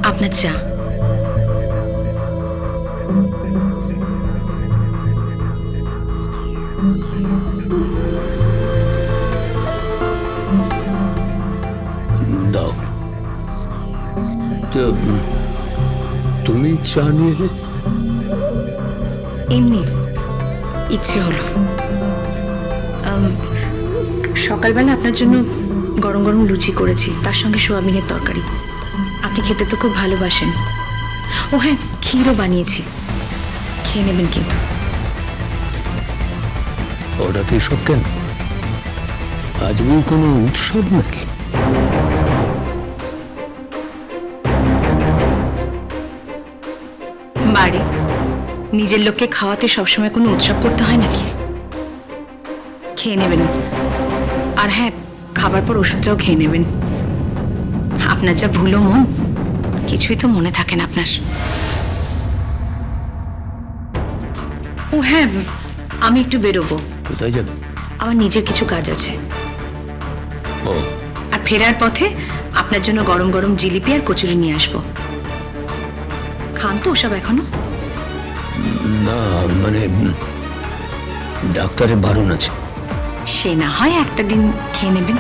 আপনার চা। দাও। তুমি চা নিয়ে এলে? এমনি ইচ্ছে হলো। সকালবেলা আপনার জন্য গরম গরম লুচি করেছি, তার সঙ্গে সোয়াবিনের তরকারি। আপনি খেতে তো খুব ভালোবাসেন। ও হ্যাঁ, ক্ষীরও বানিয়েছি, খেয়ে নেবেন কিন্তু। হঠাৎ এসব কেন? আজকে কোনো উৎসব নাকি? বাড়ি নিজের লোককে খাওয়াতে সবসময় কোনো উৎসব করতে হয় নাকি? খেয়ে নেবেন। আর হ্যাঁ, খাবার পর ওষুধটাও খেয়ে নেবেন। আপনার যা ভুলো মন, কিছুই তো মনে থাকে না আপনার। ও হ্যাঁ, আমি একটু বেরোবো। কোথায় যাবে? আমার নিজের কিছু কাজ আছে। ও, আর ফেরার পথে আপনার জন্য গরম গরম জিলিপি আর কচুরি নিয়ে আসবো। খান তো ওসব এখনো? না মানে ডাক্তারের বারণ আছে। সে না হয় একটা দিন খেয়ে নেবেন।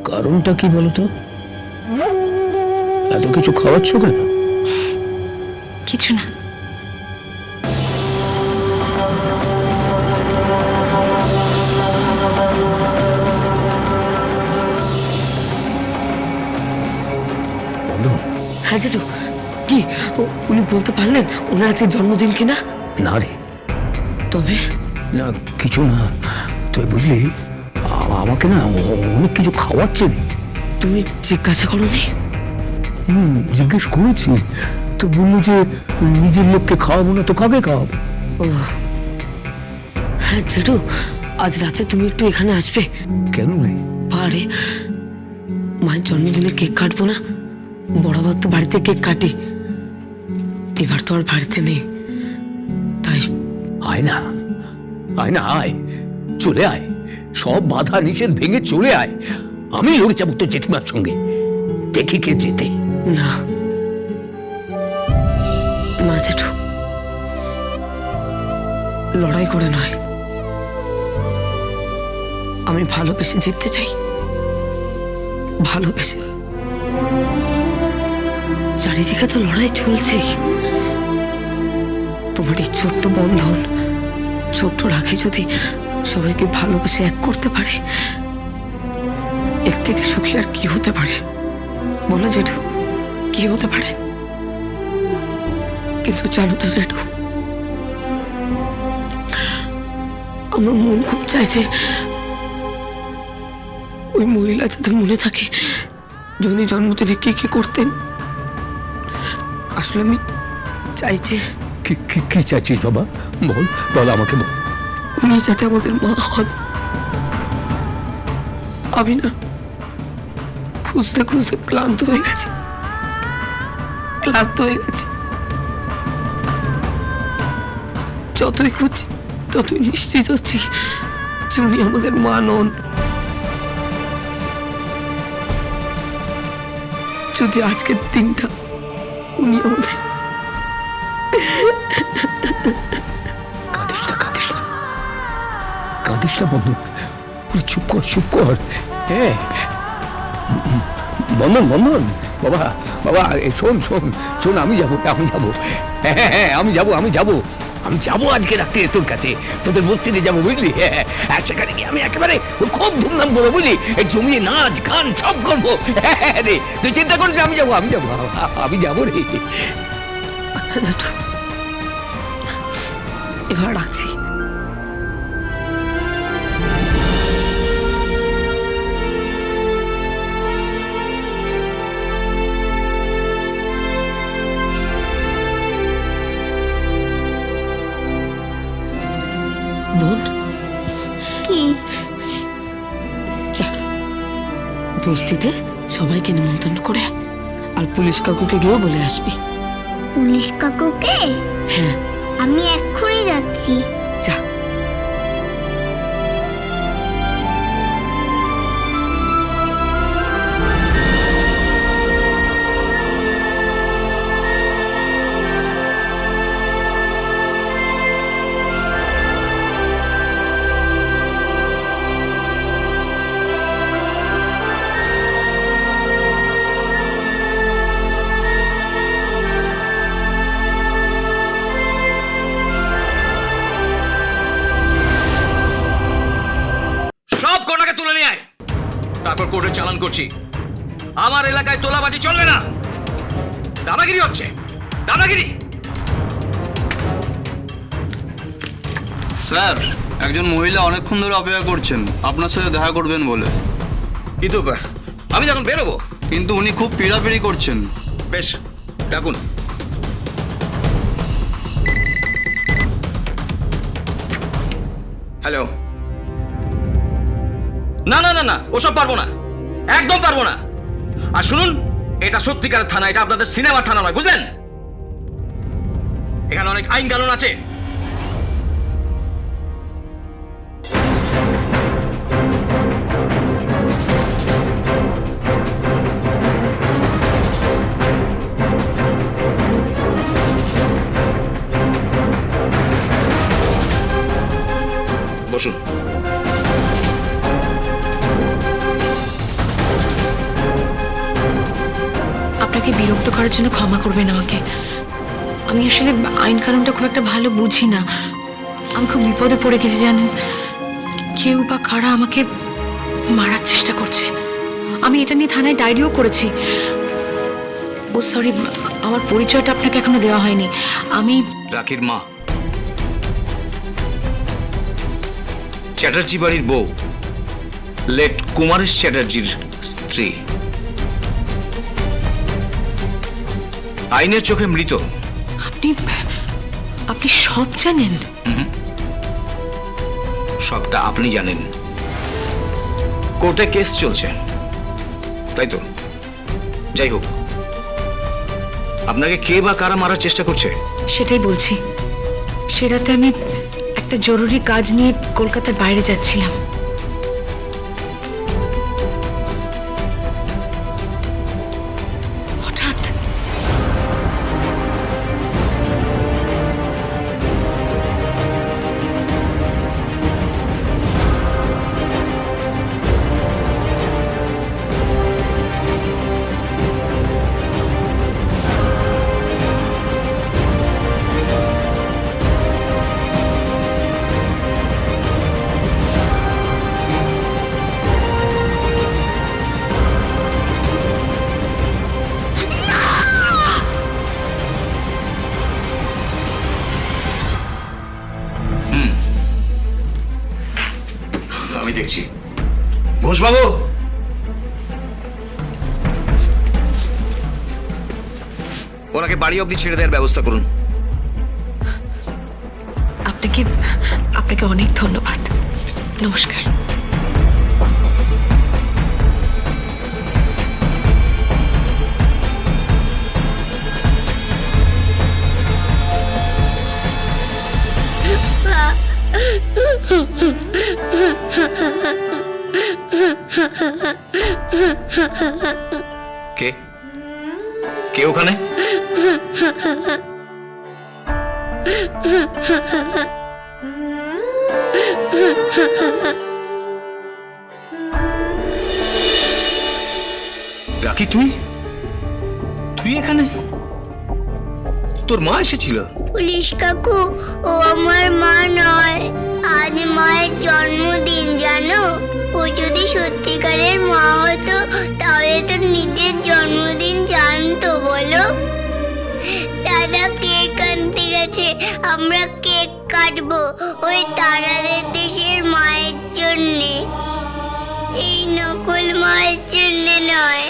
কারণটা কি বলতো? এত কিছু খাওয়াচ্ছ কেন? কিছু না। হ্যাঁ জেঠু, কি উনি বলতে পারলেন ওনার আজকে জন্মদিন কিনা? না রে, তবে না কিছু না। তুই বুঝলি, আমাকে না অনেক কিছু খাওয়াচ্ছে রে। তুমি জিজ্ঞাসা করোনি? জিজ্ঞেস করেছি তো, বললো যে নিজের লোককে খাওয়াবো না তো কাকে খাওয়াবো। ও হ্যাঁ জেঠু, আজ রাতে তুমি একটু এখানে আসবে? কেন রে? পারে মায়ের জন্মদিনে কেক কাটবো না? বরাবর তো বাড়িতে কেক কাটে, এবার তো আর বাড়িতে নেই, তাই। আয় না, আয় না, আয়, চলে আয়। সব বাধা নিষেধ ভেঙে চলে আয়। আমি লড়ে যাবো তোর জেঠিমার সঙ্গে, দেখি কে যেতে। না না জেঠু, লড়াই করে নয়, আমি ভালোবেসে জিততে চাই। ভালোবেসে। চারিদিকে তো লড়াই চলছেই। তোমার এই ছোট্ট বন্ধন, ছোট্ট রাখি যদি সবাইকে ভালোবেসে এক করতে পারে, এর থেকে সুখী আর কি হতে পারে বলো জেঠু? কি হতে পারে? কিন্তু জানো তো জেঠু, আমার মন খুব চাইছে ওই মহিলা যাদের মনে থাকে যে উনি জন্মদিনে কি কি করতেন। আসলে আমি চাইছি। কি চাইছিস বাবা? বল বল, আমাকে বল। উনি যাতে আমাদের মা হন। আমি না খুঁজতে খুঁজতে ক্লান্ত হয়ে গেছি, ক্লান্ত হয়ে গেছি। যতই খুঁজছি ততই নিশ্চিত হচ্ছি যে উনি আমাদের মা নন। যদি আজকের দিনটা উনি আমাদের। কাঁদিস না, কাঁদিস না, কাঁদিস না বন্ধু। চুপ কর, চুপ কর। হ্যাঁ বন্ধন, বন্ধন, বাবা বাবা, শোন শোন শোন, আমি যাবো, আমি যাবো। হ্যাঁ হ্যাঁ, আমি যাবো, আমি যাবো, আমি যাবো আজকে রাত্রে তোর কাছে, তোদের বস্তিতে যাবো, বুঝলি? হ্যাঁ, সেখানে গিয়ে আমি একেবারে খুব ধুমধাম করবো, বুঝলি? জমিয়ে নাচ গান সব করবো। হ্যাঁ রে, তুই চিন্তা করিস, আমি যাবো, আমি যাবো, আমি যাবো রে। আচ্ছা জেঠু, এবার রাখছি। বোন, কি? যা বস্তিতে সবাইকে নিমন্ত্রণ করে আর পুলিশ কাকুকে গিয়েও বলে আসবি। পুলিশ কাকুকে? হ্যাঁ, আমি এক্ষুনি যাচ্ছি। যা। তারপর কোর্টে চালান করছি। আমার এলাকায় তোলাবাজি চলবে না। দাদাগিরি হচ্ছে, দাদাগিরি। স্যার, একজন মহিলা অনেকক্ষণ ধরে অপেক্ষা করছেন আপনার সাথে দেখা করবেন বলে। কিন্তু আমি যখন বেরোবো। কিন্তু উনি খুব পীড়াপিড়ি করছেন। বেশ, ডাকুন। হ্যালো। না না না না, ওসব পারবো না, একদম পারবো না। আর শুনুন, এটা সত্যিকারের থানা, এটা আপনাদের সিনেমার থানা নয়, বুঝলেন? এখানে অনেক আইন কানুন আছে। বসুন। আপনাকে বিরক্ত করার জন্য ক্ষমা করবেন আমাকে। আমি আসলে আইন কানুনটা খুব একটা ভালো বুঝি না। আমি খুব বিপদে পড়ে গেছি জানেন। কেউ বা কারা আমাকে মারার চেষ্টা করছে। আমি এটা নিয়ে থানায় ডায়েরিও করেছি। ও সরি, আমার পরিচয়টা আপনাকে এখনো দেওয়া হয়নি। আমি রাখির মা, চ্যাটার্জি বাড়ির বউ, লেট কুমারেশ চ্যাটার্জির স্ত্রী। আইনের চোখে মৃত। আপনি সব জানেন? সবটা আপনি জানেন। কোর্টে কেস চলছে, তাই তো? যাই হোক, আপনাকে কে বা কারা মারার চেষ্টা করছে? সেটাই বলছি। সে রাতে আমি একটা জরুরি কাজ নিয়ে কলকাতার বাইরে যাচ্ছিলাম। হঠাৎ আমি দেখছি। ঘোষবাবু, ওনাকে বাড়ি অবধি ছেড়ে দেওয়ার ব্যবস্থা করুন। আপনাকে অনেক ধন্যবাদ। নমস্কার। কে কে ওখানে? রাখি, তুই এখানে? তোর মা এসেছিল? পুলিশ কাকু, ও আমার মা নয়। আজ মায়ের জন্মদিন, জানো? ও যদি সত্যিকারের মা হতো তাহলে তো নিজের জন্মদিন জানতো, বলো? দাদা কেক আনতে গেছে, আমরা কেক কাটবো ওই তারাদের দেশের মায়ের জন্যে, এই নকল মায়ের জন্যে নয়।